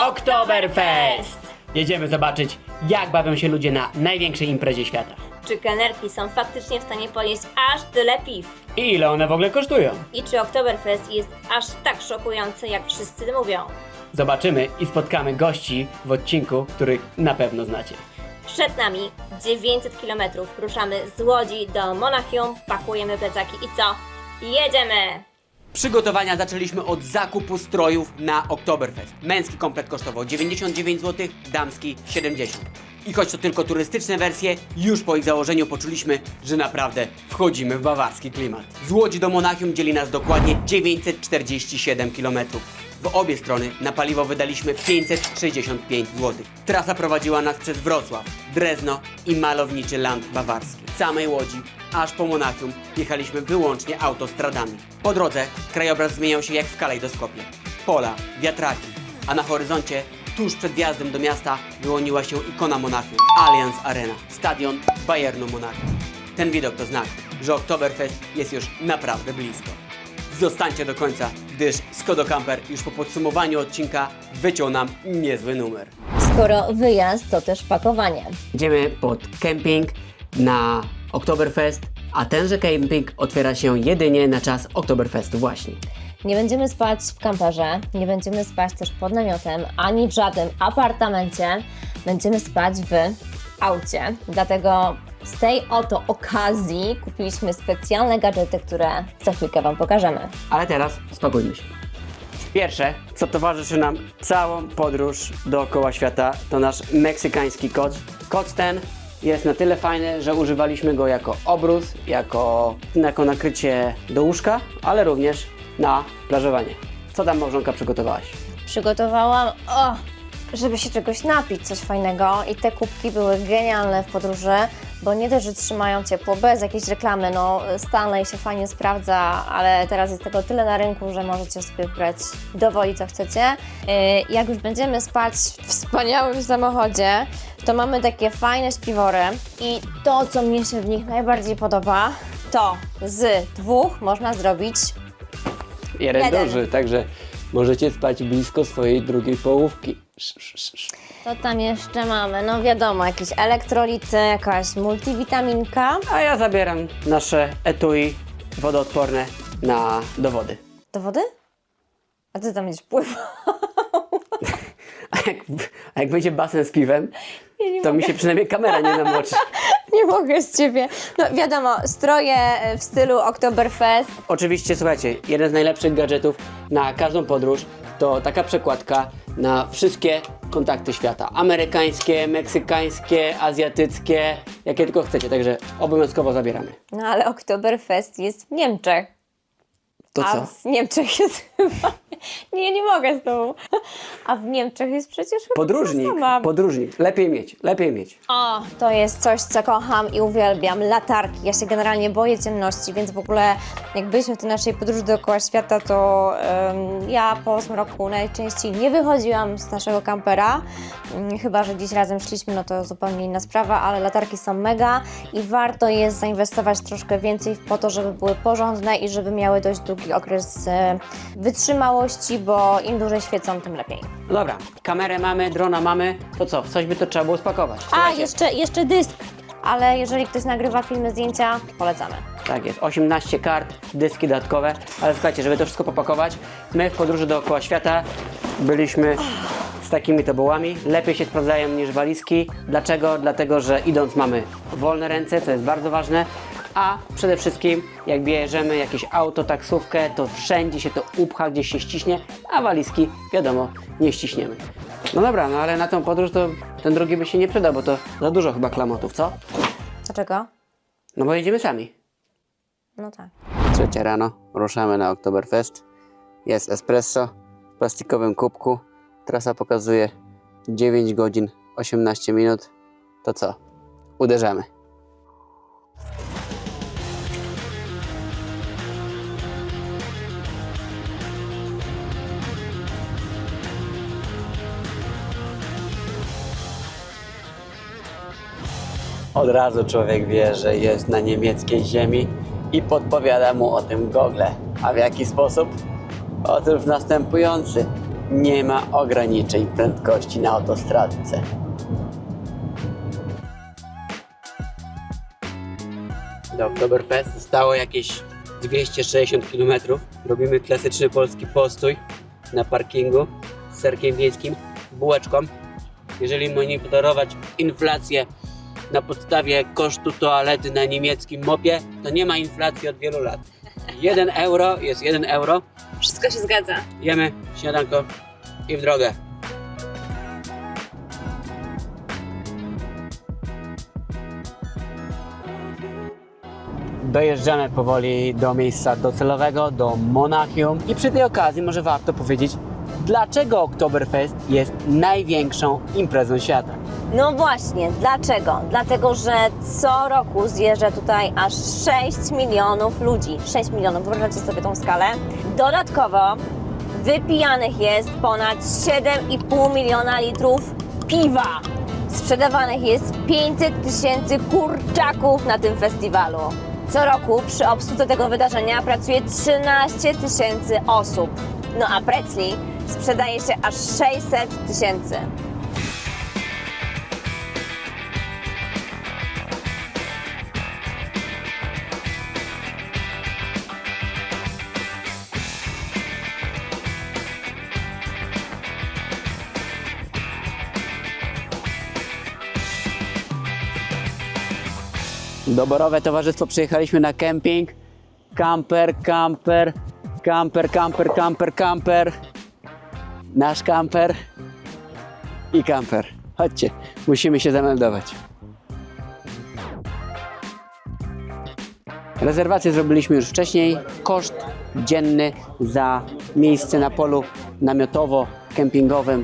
Oktoberfest! Jedziemy zobaczyć, jak bawią się ludzie na największej imprezie świata. Czy kelnerki są faktycznie w stanie ponieść aż tyle piw? I ile one w ogóle kosztują? I czy Oktoberfest jest aż tak szokujący, jak wszyscy mówią? Zobaczymy i spotkamy gości w odcinku, których na pewno znacie. Przed nami 900 km. Ruszamy z Łodzi do Monachium, pakujemy plecaki i co? Jedziemy! Przygotowania zaczęliśmy od zakupu strojów na Oktoberfest. Męski komplet kosztował 99 zł, damski 70. I choć to tylko turystyczne wersje, już po ich założeniu poczuliśmy, że naprawdę wchodzimy w bawarski klimat. Z Łodzi do Monachium dzieli nas dokładnie 947 km. W obie strony na paliwo wydaliśmy 565 zł. Trasa prowadziła nas przez Wrocław, Drezno i malowniczy Land Bawarski. Z samej Łodzi aż po Monachium jechaliśmy wyłącznie autostradami. Po drodze krajobraz zmieniał się jak w kalejdoskopie. Pola, wiatraki, a na horyzoncie, tuż przed wjazdem do miasta, wyłoniła się ikona Monachium, Allianz Arena, stadion Bayernu Monachium. Ten widok to znak, że Oktoberfest jest już naprawdę blisko. Zostańcie do końca, gdyż Skoda Camper już po podsumowaniu odcinka wyciął nam niezły numer. Skoro wyjazd, to też pakowanie. Idziemy pod kemping na Oktoberfest, a tenże kemping otwiera się jedynie na czas Oktoberfestu właśnie. Nie będziemy spać w kamperze, nie będziemy spać też pod namiotem, ani w żadnym apartamencie. Będziemy spać w aucie. Dlatego z tej oto okazji kupiliśmy specjalne gadżety, które za chwilkę Wam pokażemy. Ale teraz spakujmy się. Pierwsze, co towarzyszy nam całą podróż dookoła świata, to nasz meksykański koc. Koc ten jest na tyle fajny, że używaliśmy go jako obrus, jako nakrycie do łóżka, ale również na plażowanie. Co tam, małżonka, przygotowałaś? Przygotowałam, żeby się czegoś napić, coś fajnego, i te kubki były genialne w podróży, bo nie dość, że trzymają ciepło, bez jakiejś reklamy, no Stanley się fajnie sprawdza, ale teraz jest tego tyle na rynku, że możecie sobie wybrać dowoli, co chcecie. Jak już będziemy spać w wspaniałym samochodzie, to mamy takie fajne śpiwory i to, co mnie się w nich najbardziej podoba, to z dwóch można zrobić Jeden Jeden. duży, także możecie spać blisko swojej drugiej połówki. Co tam jeszcze mamy? No wiadomo, jakieś elektrolity, jakaś multivitaminka. A ja zabieram nasze etui wodoodporne do wody. Do wody? A ty tam będziesz pływał? A jak będzie basen z piwem, Ja nie to mogę. mi się przynajmniej kamera nie namoczy. Nie mogę z ciebie. No wiadomo, stroje w stylu Oktoberfest. Oczywiście, słuchajcie, jeden z najlepszych gadżetów na każdą podróż to taka przekładka na wszystkie kontakty świata. Amerykańskie, meksykańskie, azjatyckie, jakie tylko chcecie, także obowiązkowo zabieramy. No ale Oktoberfest jest w Niemczech. To A co? w Niemczech jest chyba... Nie mogę z tobą. A w Niemczech jest przecież chyba Podróżnik, sama. podróżnik. Lepiej mieć, lepiej mieć. O, to jest coś, co kocham i uwielbiam. Latarki. Ja się generalnie boję ciemności, więc w ogóle jak byliśmy w tej naszej podróży dookoła świata, to ja po 8 roku najczęściej nie wychodziłam z naszego kampera. Chyba że gdzieś razem szliśmy, no to zupełnie inna sprawa, ale latarki są mega i warto jest zainwestować troszkę więcej po to, żeby były porządne i żeby miały dość długi okres wytrzymałości, bo im dłużej świecą, tym lepiej. No dobra, kamerę mamy, drona mamy, to co? W coś by to trzeba było spakować. A, Słuchajcie. jeszcze dysk. Ale jeżeli ktoś nagrywa filmy, zdjęcia, polecamy. Tak jest, 18 kart, dyski dodatkowe, ale słuchajcie, żeby to wszystko popakować, my w podróży dookoła świata byliśmy z takimi tobołami, lepiej się sprawdzają niż walizki. Dlaczego? Dlatego, że idąc mamy wolne ręce, co jest bardzo ważne, a przede wszystkim jak bierzemy jakieś auto, taksówkę, to wszędzie się to upcha, gdzieś się ściśnie, a walizki, wiadomo, nie ściśniemy. No dobra, no ale na tą podróż to ten drugi by się nie przydał, bo to za dużo chyba klamotów, co? Dlaczego? No bo jedziemy sami. No tak. 3 rano, ruszamy na Oktoberfest. Jest espresso w plastikowym kubku. Trasa pokazuje 9 godzin 18 minut. To co? Uderzamy. Od razu człowiek wie, że jest na niemieckiej ziemi i podpowiada mu o tym Google. A w jaki sposób? Otóż w następujący. nie ma ograniczeń prędkości na autostradce. Do Oktoberfest zostało jakieś 260 km. Robimy klasyczny polski postój na parkingu z serkiem wiejskim, bułeczką. Jeżeli monitorować inflację na podstawie kosztu toalety na niemieckim mopie, to nie ma inflacji od wielu lat. 1 euro jest 1 euro. Wszystko się zgadza. Jemy śniadanko i w drogę. Dojeżdżamy powoli do miejsca docelowego, do Monachium. I przy tej okazji może warto powiedzieć, dlaczego Oktoberfest jest największą imprezą świata. No właśnie, dlaczego? Dlatego, że co roku zjeżdża tutaj aż 6 milionów ludzi. 6 milionów, wyobraźcie sobie tą skalę. Dodatkowo wypijanych jest ponad 7,5 miliona litrów piwa. Sprzedawanych jest 500 000 kurczaków na tym festiwalu. Co roku przy obsłudze tego wydarzenia pracuje 13 000 osób. No a pretzli sprzedaje się aż 600 000. Doborowe towarzystwo, przyjechaliśmy na kemping. Camper. Nasz kamper i kamper. Chodźcie, musimy się zameldować. Rezerwację zrobiliśmy już wcześniej. Koszt dzienny za miejsce na polu namiotowo-kempingowym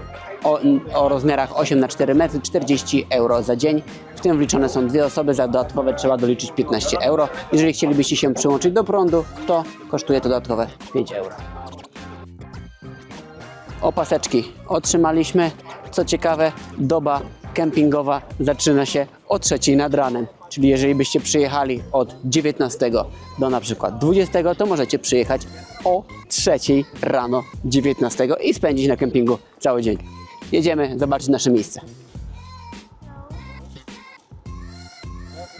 o rozmiarach 8×4 metry, 40 euro za dzień. W tym wliczone są 2 osoby, za dodatkowe trzeba doliczyć 15 euro. Jeżeli chcielibyście się przyłączyć do prądu, to kosztuje to dodatkowe 5 euro. Opaseczki otrzymaliśmy. Co ciekawe, doba kempingowa zaczyna się o 3 nad ranem. Czyli jeżeli byście przyjechali od 19 do na przykład 20, to możecie przyjechać o 3 rano 19 i spędzić na kempingu cały dzień. Jedziemy zobaczyć nasze miejsce.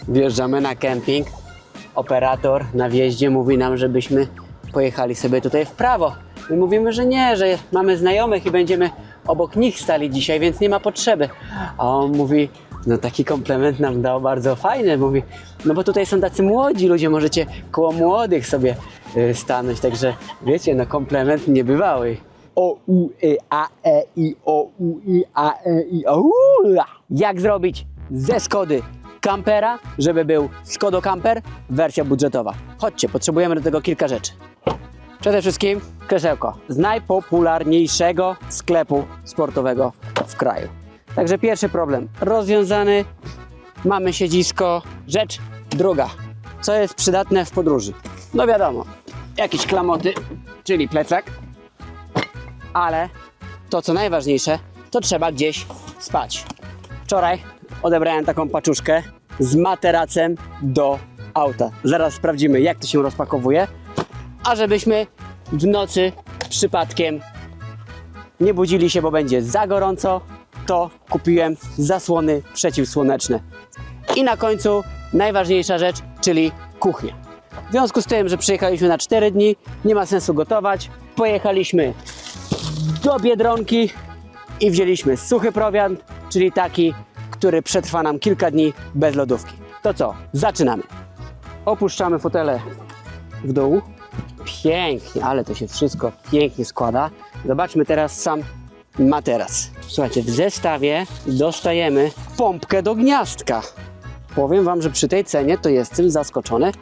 Wjeżdżamy na kemping. Operator na wjeździe mówi nam, żebyśmy pojechali sobie tutaj w prawo. My mówimy, że nie, że mamy znajomych i będziemy obok nich stali dzisiaj, więc nie ma potrzeby. A on mówi, no taki komplement nam dał bardzo fajny. Mówi, no bo tutaj są tacy młodzi ludzie, możecie koło młodych sobie stanąć. Także wiecie, no komplement niebywały. O, u, a, i, o, u, i, a, i, o, u. Jak zrobić ze Skody kampera, żeby był Skoda Camper, wersja budżetowa. Chodźcie, potrzebujemy do tego kilka rzeczy. Przede wszystkim krzesełko z najpopularniejszego sklepu sportowego w kraju. Także pierwszy problem rozwiązany. Mamy siedzisko. Rzecz druga. Co jest przydatne w podróży? No wiadomo, jakieś klamoty, czyli plecak. Ale to co najważniejsze, to trzeba gdzieś spać. Wczoraj odebrałem taką paczuszkę z materacem do auta. Zaraz sprawdzimy, jak to się rozpakowuje. A żebyśmy w nocy przypadkiem nie budzili się, bo będzie za gorąco, to kupiłem zasłony przeciwsłoneczne. I na końcu najważniejsza rzecz, czyli kuchnia. W związku z tym, że przyjechaliśmy na 4 dni, nie ma sensu gotować. Pojechaliśmy do Biedronki i wzięliśmy suchy prowiant, czyli taki, który przetrwa nam kilka dni bez lodówki. To co? Zaczynamy. Opuszczamy fotele w dół. Pięknie, ale to się wszystko pięknie składa. Zobaczmy teraz sam materac. Słuchajcie, w zestawie dostajemy pompkę do gniazdka. Powiem wam, że przy tej cenie to jestem zaskoczony.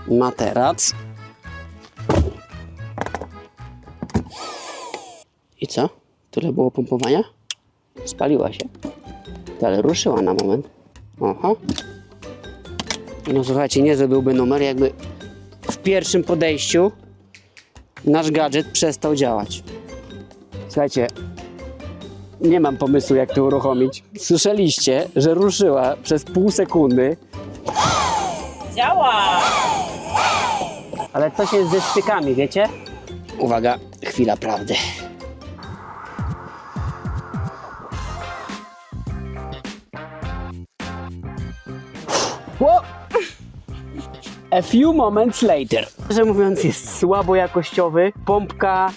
Materac. I co? Tyle było pompowania? Spaliła się. Ale ruszyła na moment. Aha. No słuchajcie, niezły byłby numer, jakby w pierwszym podejściu nasz gadżet przestał działać. Słuchajcie, nie mam pomysłu, jak to uruchomić. Słyszeliście, że ruszyła przez pół sekundy. Działa! Ale coś jest ze stykami, wiecie? Uwaga, chwila prawdy. A few moments later. Szczerze mówiąc, jest słabo jakościowy. Pompka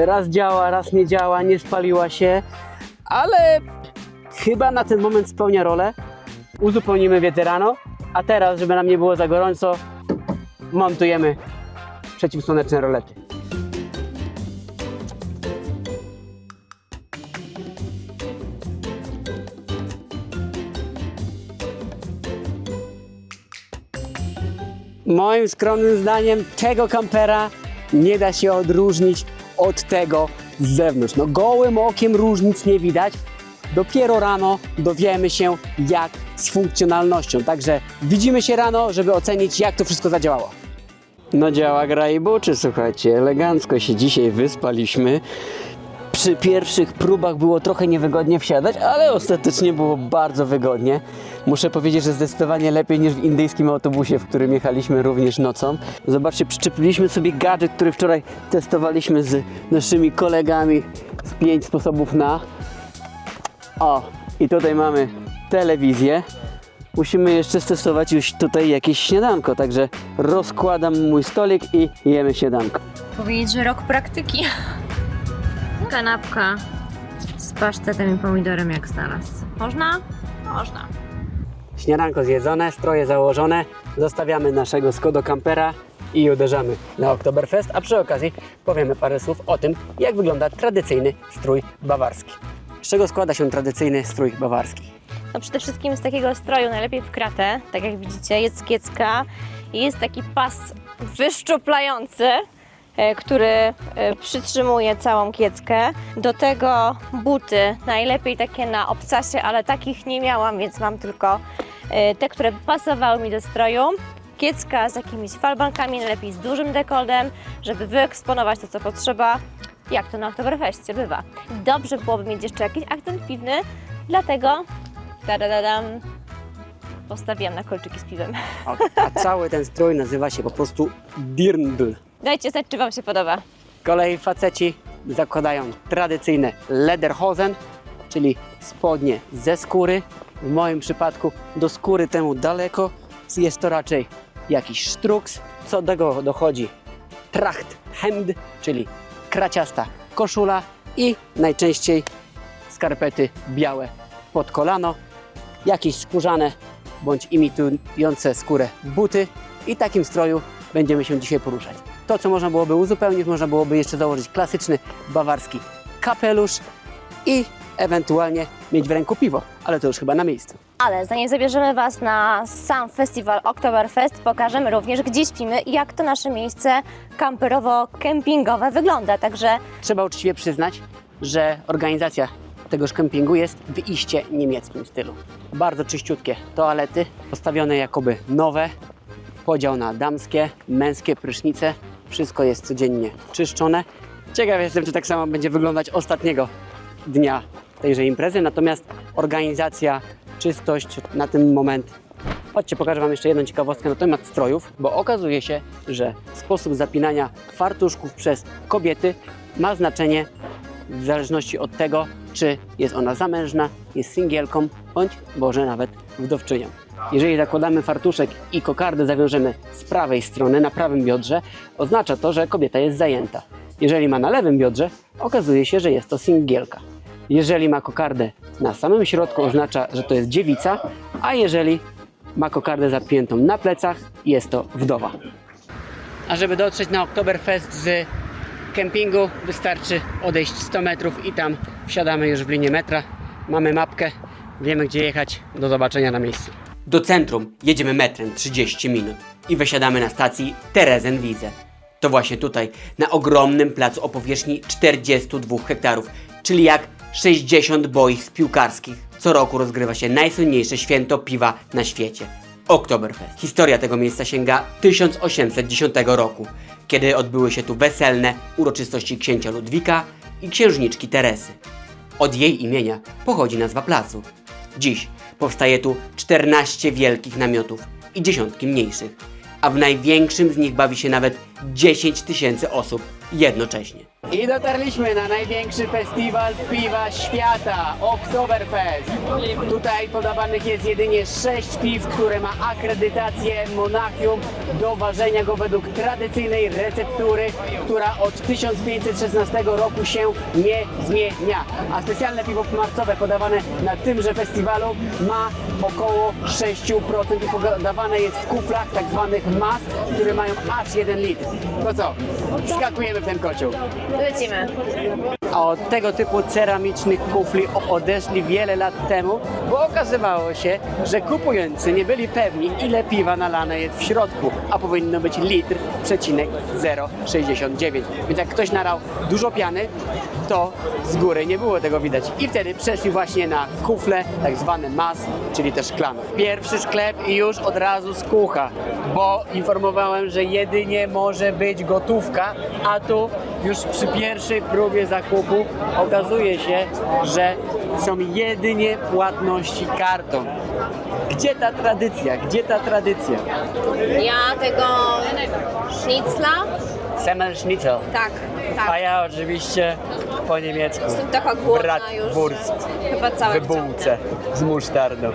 raz działa, raz nie działa, nie spaliła się, ale chyba na ten moment spełnia rolę. Uzupełnimy wiedzę rano, a teraz, żeby nam nie było za gorąco, montujemy przeciwsłoneczne rolety. Moim skromnym zdaniem tego kampera nie da się odróżnić od tego z zewnątrz. No gołym okiem różnic nie widać. Dopiero rano dowiemy się jak z funkcjonalnością. Także widzimy się rano, żeby ocenić jak to wszystko zadziałało. No działa gra i buczy, słuchajcie. Elegancko się dzisiaj wyspaliśmy. Przy pierwszych próbach było trochę niewygodnie wsiadać, ale ostatecznie było bardzo wygodnie. Muszę powiedzieć, że zdecydowanie lepiej niż w indyjskim autobusie, w którym jechaliśmy również nocą. Zobaczcie, przyczepiliśmy sobie gadżet, który wczoraj testowaliśmy z naszymi kolegami z 5 sposobów na. O, i tutaj mamy telewizję. Musimy jeszcze stestować już tutaj jakieś śniadanko, także rozkładam mój stolik i jemy śniadanko. Powiedzieć, że rok praktyki. Kanapka z pasztetem i pomidorem jak znalazł. Można? Można. Śniadanko zjedzone, stroje założone, zostawiamy naszego Skoda Campera i uderzamy na Oktoberfest, a przy okazji powiemy parę słów o tym, jak wygląda tradycyjny strój bawarski. Z czego składa się tradycyjny strój bawarski? No przede wszystkim z takiego stroju, najlepiej w kratę, tak jak widzicie, jest kiecka i jest taki pas wyszczuplający, który przytrzymuje całą kieckę. Do tego buty, najlepiej takie na obcasie, ale takich nie miałam, więc mam tylko te, które pasowały mi do stroju. Kiecka z jakimiś falbankami, najlepiej z dużym dekoltem, żeby wyeksponować to, co potrzeba, jak to na Oktoberfeście bywa. Dobrze byłoby mieć jeszcze jakiś akcent piwny, dlatego postawiłam na kolczyki z piwem. A cały ten strój nazywa się po prostu dirndl. Dajcie znać, czy Wam się podoba. Z kolei faceci zakładają tradycyjne lederhosen, czyli spodnie ze skóry. W moim przypadku do skóry temu daleko. Jest to raczej jakiś sztruks. Co do tego dochodzi trachthemd, czyli kraciasta koszula i najczęściej skarpety białe pod kolano, jakieś skórzane bądź imitujące skórę buty i w takim stroju będziemy się dzisiaj poruszać. To, co można byłoby uzupełnić, można byłoby jeszcze założyć klasyczny bawarski kapelusz i ewentualnie mieć w ręku piwo, ale to już chyba na miejscu. Ale zanim zabierzemy Was na sam festiwal Oktoberfest, pokażemy również, gdzie śpimy i jak to nasze miejsce kamperowo-kempingowe wygląda. Także Trzeba uczciwie przyznać, że organizacja tegoż kempingu jest w iście niemieckim stylu. Bardzo czyściutkie toalety, postawione jakoby nowe, podział na damskie, męskie prysznice. Wszystko jest codziennie czyszczone. Ciekaw jestem, czy tak samo będzie wyglądać ostatniego dnia tejże imprezy. Natomiast organizacja, czystość na ten moment. Chodźcie, pokażę Wam jeszcze jedną ciekawostkę na temat strojów, bo okazuje się, że sposób zapinania fartuszków przez kobiety ma znaczenie w zależności od tego, czy jest ona zamężna, jest singielką, bądź może nawet wdowczynią. Jeżeli zakładamy fartuszek i kokardę zawiążemy z prawej strony, na prawym biodrze, oznacza to, że kobieta jest zajęta. Jeżeli ma na lewym biodrze, okazuje się, że jest to singielka. Jeżeli ma kokardę na samym środku, oznacza, że to jest dziewica, a jeżeli ma kokardę zapiętą na plecach, jest to wdowa. A żeby dotrzeć na Oktoberfest z kempingu, wystarczy odejść 100 metrów i tam wsiadamy już w linię metra. Mamy mapkę, wiemy gdzie jechać. Do zobaczenia na miejscu. Do centrum jedziemy metrem 30 minut i wysiadamy na stacji Theresienwiese. To właśnie tutaj, na ogromnym placu o powierzchni 42 hektarów, czyli jak 60 boisk piłkarskich. Co roku rozgrywa się najsłynniejsze święto piwa na świecie – Oktoberfest. Historia tego miejsca sięga 1810 roku, kiedy odbyły się tu weselne uroczystości księcia Ludwika i księżniczki Teresy. Od jej imienia pochodzi nazwa placu. Dziś powstaje tu 14 wielkich namiotów i dziesiątki mniejszych, a w największym z nich bawi się nawet 10 000 osób jednocześnie. I dotarliśmy na największy festiwal piwa świata, Oktoberfest. Tutaj podawanych jest jedynie 6 piw, które ma akredytację Monachium do ważenia go według tradycyjnej receptury, która od 1516 roku się nie zmienia. A specjalne piwo marcowe podawane na tymże festiwalu ma około 6% i podawane jest w kuflach tak zwanych mas, które mają aż 1 litr. To co? Skakujemy w ten kocioł. Lecimy. A od tego typu ceramicznych kufli odeszli wiele lat temu, bo okazywało się, że kupujący nie byli pewni, ile piwa nalane jest w środku, a powinno być litr przecinek 0,69. Więc jak ktoś nalał dużo piany, to z góry nie było tego widać. I wtedy przeszli właśnie na kufle, tak zwane mas, czyli też szklane. Pierwszy sklep i już od razu skucha, bo informowałem, że jedynie może być gotówka, a tu już przy pierwszej próbie zakupu okazuje się, że są jedynie płatności kartą. Gdzie ta tradycja? Gdzie ta tradycja? Ja tego sznicla? Semmelschnitzel. Tak, A tak. ja oczywiście po niemiecku. Jestem taka głodna już. Bratwurst. Chyba całe W bułce z musztardą.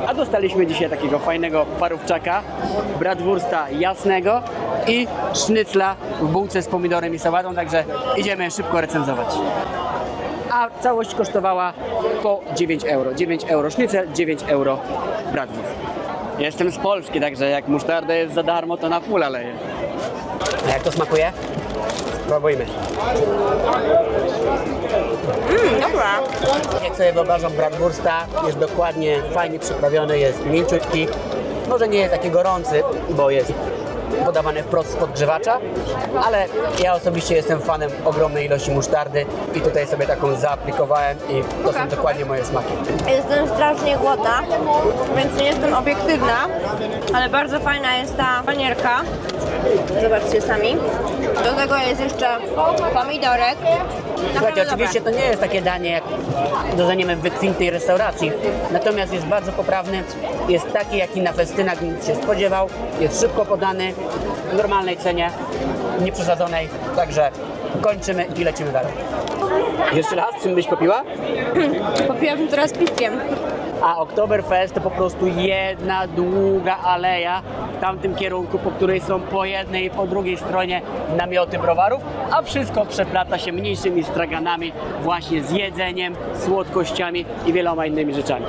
A dostaliśmy dzisiaj takiego fajnego parówczaka, bratwursta jasnego i sznycla w bułce z pomidorem i sałatą, także idziemy szybko recenzować. A całość kosztowała po 9 euro. 9 euro sznycel, 9 euro bratwurst. Jestem z Polski, także jak musztarda jest za darmo, to na fulla leję. A jak to smakuje? Spróbujmy. Dobra. Jak sobie wyobrażam, bratwursta jest dokładnie fajnie przyprawiony, jest mięciutki. Może nie jest taki gorący, bo jest podawany wprost z podgrzewacza, ale ja osobiście jestem fanem ogromnej ilości musztardy i tutaj sobie taką zaaplikowałem i to są dokładnie moje smaki. Jestem strasznie głodna, więc nie jestem obiektywna, ale bardzo fajna jest ta panierka. Zobaczcie sami. Do tego jest jeszcze pomidorek. Słuchajcie, oczywiście to nie jest takie danie jak dostaniemy w wykwintnej restauracji, natomiast jest bardzo poprawny, jest taki jaki na festynach nikt się spodziewał, jest szybko podany, w normalnej cenie, nieprzesadzonej, także kończymy i lecimy dalej. Jeszcze raz, czym byś popiła? Popiłabym teraz piwkiem. A Oktoberfest to po prostu jedna długa aleja w tamtym kierunku, po której są po jednej i po drugiej stronie namioty browarów, a wszystko przeplata się mniejszymi straganami właśnie z jedzeniem, słodkościami i wieloma innymi rzeczami.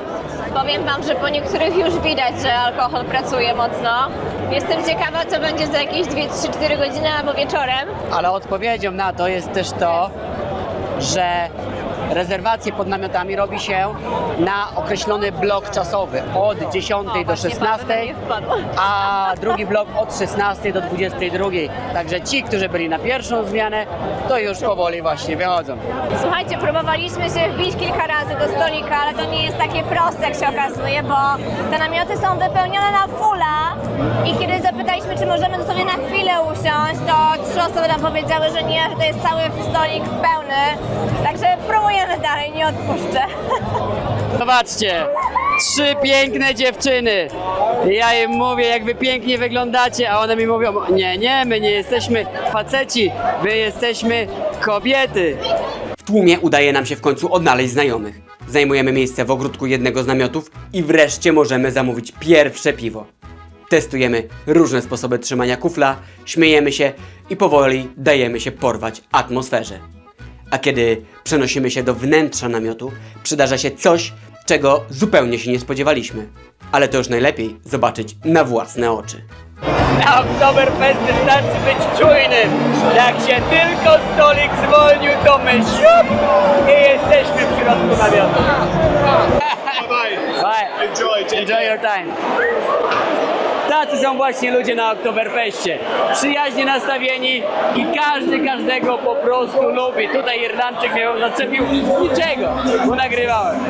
Powiem wam, że po niektórych już widać, że alkohol pracuje mocno. Jestem ciekawa, co będzie za jakieś 2-3-4 godziny albo wieczorem. Ale odpowiedzią na to jest też to, że rezerwacje pod namiotami robi się na określony blok czasowy od 10 do 16, a drugi blok od 16 do 22. Także ci, którzy byli na pierwszą zmianę, to już powoli właśnie wychodzą. Słuchajcie, próbowaliśmy się wbić kilka razy do stolika, ale to nie jest takie proste, jak się okazuje, bo te namioty są wypełnione na fulla i kiedy zapytaliśmy, czy możemy dosłownie na chwilę usiąść, to 3 osoby nam powiedziały, że nie, że to jest cały stolik pełny. Także próbujemy dalej, nie odpuszczę. Zobaczcie, 3 piękne dziewczyny. Ja im mówię, jak wy pięknie wyglądacie, a one mi mówią, nie, my nie jesteśmy faceci, my jesteśmy kobiety. W tłumie udaje nam się w końcu odnaleźć znajomych. Zajmujemy miejsce w ogródku jednego z namiotów i wreszcie możemy zamówić pierwsze piwo. Testujemy różne sposoby trzymania kufla, śmiejemy się i powoli dajemy się porwać atmosferze. A kiedy przenosimy się do wnętrza namiotu, przydarza się coś, czego zupełnie się nie spodziewaliśmy. Ale to już najlepiej zobaczyć na własne oczy. Na Oktoberfest wystarczy być czujnym. Jak się tylko stolik zwolnił, to my siup i jesteśmy w środku namiotu. Bye. Enjoy your time. Tacy są właśnie ludzie na Oktoberfeście. Przyjaźnie nastawieni i każdy każdego po prostu lubi. Tutaj Irlandczyk mnie zaczepił niczego, bo nagrywałem.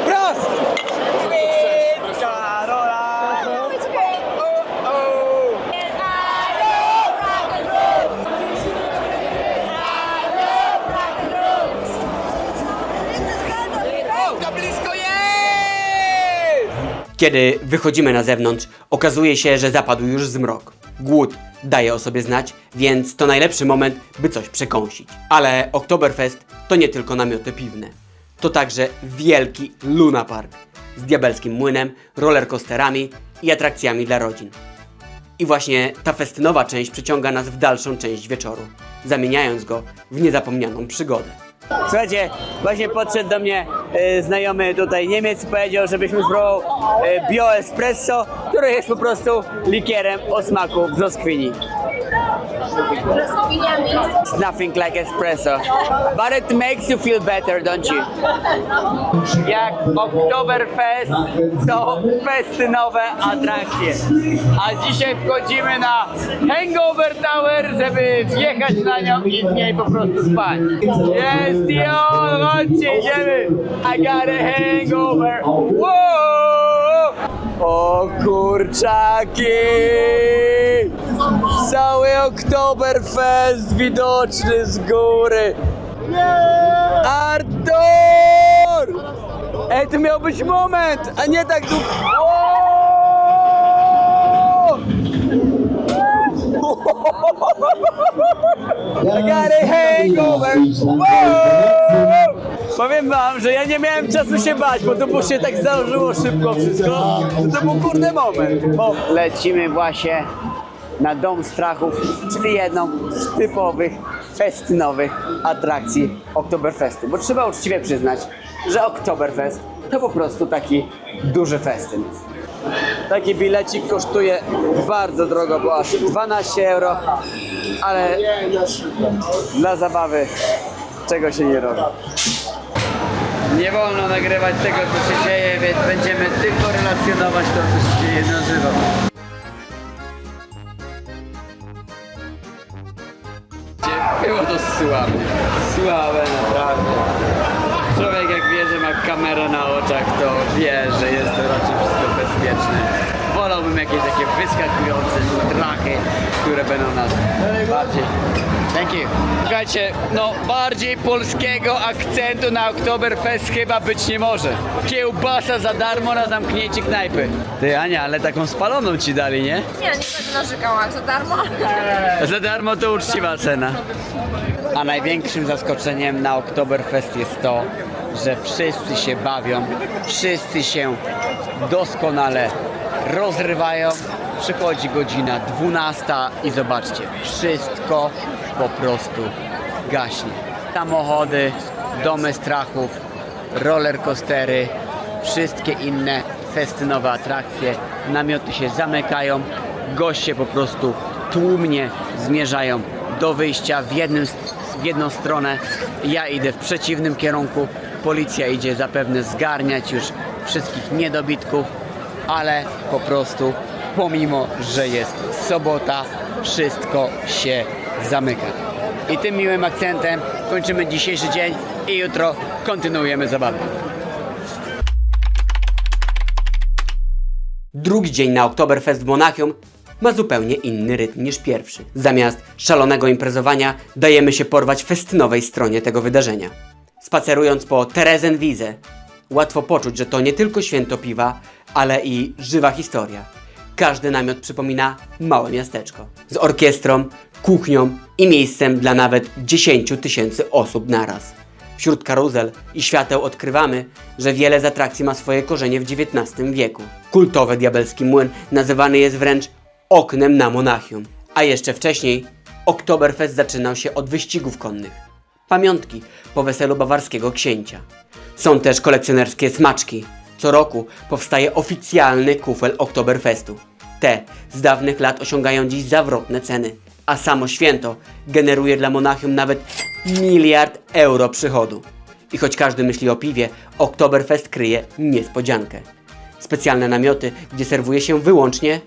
Prost! Kiedy wychodzimy na zewnątrz, okazuje się, że zapadł już zmrok. Głód daje o sobie znać, więc to najlepszy moment, by coś przekąsić. Ale Oktoberfest to nie tylko namioty piwne. To także wielki Luna Park z diabelskim młynem, rollercoasterami i atrakcjami dla rodzin. I właśnie ta festynowa część przyciąga nas w dalszą część wieczoru, zamieniając go w niezapomnianą przygodę. Słuchajcie, właśnie podszedł do mnie znajomy tutaj Niemiec i powiedział, żebyśmy spróbował bio espresso, który jest po prostu likierem o smaku brzoskwini. It's nothing like espresso, but it makes you feel better, don't you? Jak Oktoberfest to festynowe atrakcje. A dzisiaj wchodzimy na Hangover Tower, żeby wjechać na nią i w niej po prostu spać. Jest jo, chodźcie, idziemy. I got a hangover. Wow! O kurczaki! Cały Oktoberfest widoczny z góry. Artur! Ej, to miał być moment, a nie tak tu. I got a hangover. Powiem wam, że ja nie miałem czasu się bać, bo to się tak założyło szybko wszystko. To był kurde moment. Bo lecimy właśnie na Dom Strachów, czyli jedną z typowych festynowych atrakcji Oktoberfestu. Bo trzeba uczciwie przyznać, że Oktoberfest to po prostu taki duży festyn. Taki bilecik kosztuje bardzo drogo, bo aż 12 euro, ale dla zabawy czego się nie robi. Nie wolno nagrywać tego, co się dzieje, więc będziemy tylko relacjonować to, co się dzieje na żywo. Było to słabe. Słabe, naprawdę. Człowiek jak wie, że ma kamerę na oczach, to wie, że jest to raczej wszystko bezpieczne. Wolałbym jakieś takie wyskakujące strachy, które będą nas bardziej... Thank you. Słuchajcie, no bardziej polskiego akcentu na Oktoberfest chyba być nie może. Kiełbasa za darmo na zamknięcie knajpy. Ty Ania, ale taką spaloną ci dali, nie? Nie, nie będę narzekała, za darmo. Za darmo to uczciwa cena. A największym zaskoczeniem na Oktoberfest jest to, że wszyscy się bawią, wszyscy się doskonale rozrywają. Przychodzi godzina 12 i zobaczcie, wszystko po prostu gaśnie. Samochody, domy strachów, rollercoastery, wszystkie inne festynowe atrakcje, namioty się zamykają, goście po prostu tłumnie zmierzają do wyjścia w jedną stronę. Ja idę w przeciwnym kierunku, policja idzie zapewne zgarniać już wszystkich niedobitków, ale po prostu pomimo, że jest sobota, wszystko się zamyka. I tym miłym akcentem kończymy dzisiejszy dzień i jutro kontynuujemy zabawę. Drugi dzień na Oktoberfest w Monachium ma zupełnie inny rytm niż pierwszy. Zamiast szalonego imprezowania dajemy się porwać festynowej stronie tego wydarzenia. Spacerując po Theresienwiese, łatwo poczuć, że to nie tylko święto piwa, ale i żywa historia. Każdy namiot przypomina małe miasteczko. Z orkiestrą, kuchnią i miejscem dla nawet 10 000 osób naraz. Wśród karuzel i świateł odkrywamy, że wiele z atrakcji ma swoje korzenie w XIX wieku. Kultowy diabelski młyn nazywany jest wręcz oknem na Monachium. A jeszcze wcześniej Oktoberfest zaczynał się od wyścigów konnych. Pamiątki po weselu bawarskiego księcia. Są też kolekcjonerskie smaczki. Co roku powstaje oficjalny kufel Oktoberfestu. Te z dawnych lat osiągają dziś zawrotne ceny, a samo święto generuje dla Monachium nawet 1 miliard euro przychodu. I choć każdy myśli o piwie, Oktoberfest kryje niespodziankę. Specjalne namioty, gdzie serwuje się wyłącznie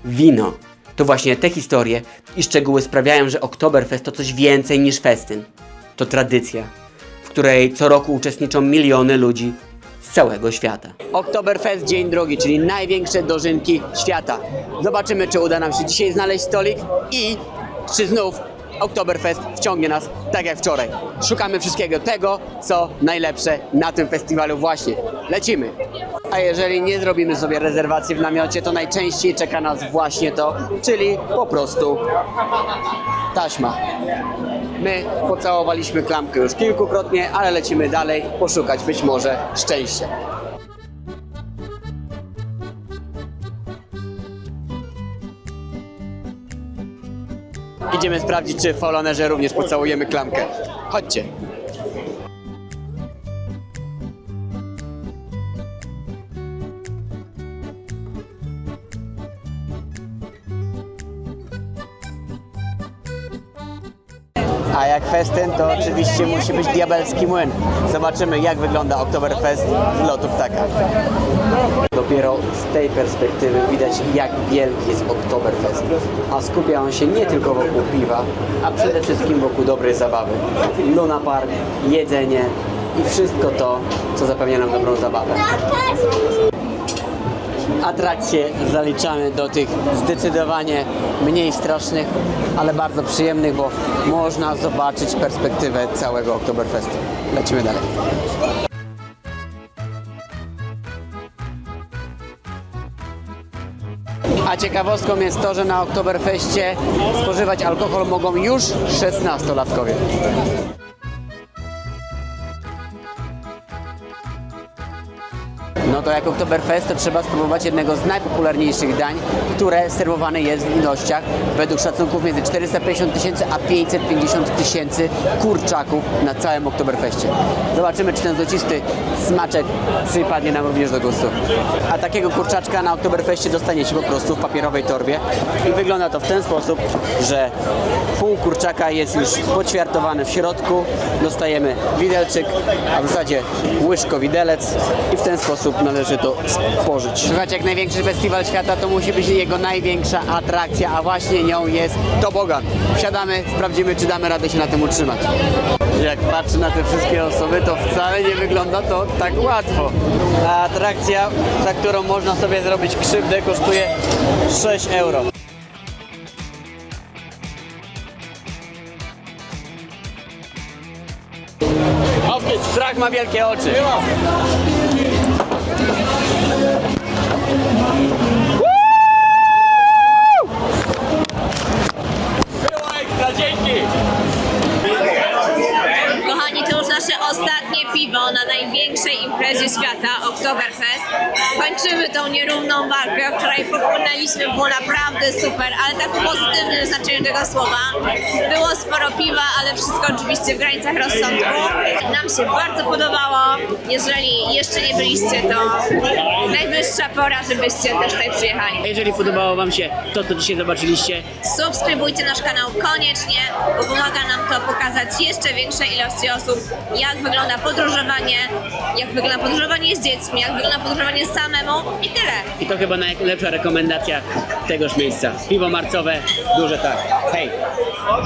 wino. To właśnie te historie i szczegóły sprawiają, że Oktoberfest to coś więcej niż festyn. To tradycja, w której co roku uczestniczą miliony ludzi z całego świata. Oktoberfest dzień drugi, czyli największe dożynki świata. Zobaczymy, czy uda nam się dzisiaj znaleźć stolik i czy znów Oktoberfest wciągnie nas tak jak wczoraj. Szukamy wszystkiego tego, co najlepsze na tym festiwalu właśnie. Lecimy! A jeżeli nie zrobimy sobie rezerwacji w namiocie, to najczęściej czeka nas właśnie to, czyli po prostu taśma. My pocałowaliśmy klamkę już kilkukrotnie, ale lecimy dalej poszukać być może szczęścia. Idziemy sprawdzić, czy w Folonerze również pocałujemy klamkę. Chodźcie. A jak festyn, to oczywiście musi być diabelski młyn. Zobaczymy, jak wygląda Oktoberfest z lotu ptaka. Dopiero z tej perspektywy widać, jak wielki jest Oktoberfest. A skupia on się nie tylko wokół piwa, a przede wszystkim wokół dobrej zabawy. Luna Park, jedzenie i wszystko to, co zapewnia nam dobrą zabawę. Atrakcje zaliczamy do tych zdecydowanie mniej strasznych, ale bardzo przyjemnych, bo można zobaczyć perspektywę całego Oktoberfestu. Lecimy dalej. A ciekawostką jest to, że na Oktoberfeście spożywać alkohol mogą już 16-latkowie. No to jak Oktoberfest, to trzeba spróbować jednego z najpopularniejszych dań, które serwowane jest w ilościach według szacunków między 450 000 a 550 000 kurczaków na całym Oktoberfeście. Zobaczymy, czy ten złocisty smaczek przypadnie nam również do gustu. A takiego kurczaczka na Oktoberfeście dostaniecie po prostu w papierowej torbie i wygląda to w ten sposób, że pół kurczaka jest już poćwiartowany w środku, dostajemy widelczyk, a w zasadzie łyżko-widelec i w ten sposób należy to spożyć. Słuchajcie, jak największy festiwal świata, to musi być jego największa atrakcja, a właśnie nią jest tobogan. Wsiadamy, sprawdzimy, czy damy radę się na tym utrzymać. Jak patrzę na te wszystkie osoby, to wcale nie wygląda to tak łatwo. A atrakcja, za którą można sobie zrobić krzywdę, kosztuje 6 euro. Strach ma wielkie oczy. Było ekstra, dzięki! Kochani, to już nasze ostatnie piwo na największej imprezie świata, Oktoberfest. Kończymy tą nierówną walkę. Wczoraj popłynęliśmy, było naprawdę super, ale tak w pozytywnym znaczeniu tego słowa. Było sporo piwa, ale wszystko oczywiście w granicach rozsądku. Nam się bardzo podobało. Jeżeli jeszcze nie byliście, to najwyższa pora, żebyście też tutaj przyjechali. Jeżeli podobało Wam się to, co dzisiaj zobaczyliście, Subskrybujcie nasz kanał koniecznie, bo pomaga nam to pokazać jeszcze większej ilości osób, jak wygląda podróżowanie z dziećmi, jak wygląda podróżowanie samemu i tyle. i to chyba najlepsza rekomendacja tegoż miejsca. Piwo marcowe, duże tak. Hej!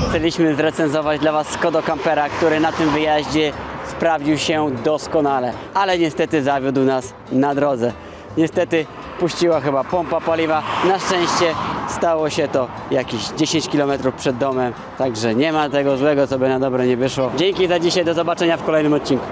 Chcieliśmy zrecenzować dla Was Skoda Campera, który na tym wyjaździe sprawdził się doskonale, ale niestety zawiódł nas na drodze. Niestety puściła chyba pompa paliwa. Na szczęście stało się to jakieś 10 km przed domem, także nie ma tego złego, co by na dobre nie wyszło. Dzięki za dzisiaj, do zobaczenia w kolejnym odcinku.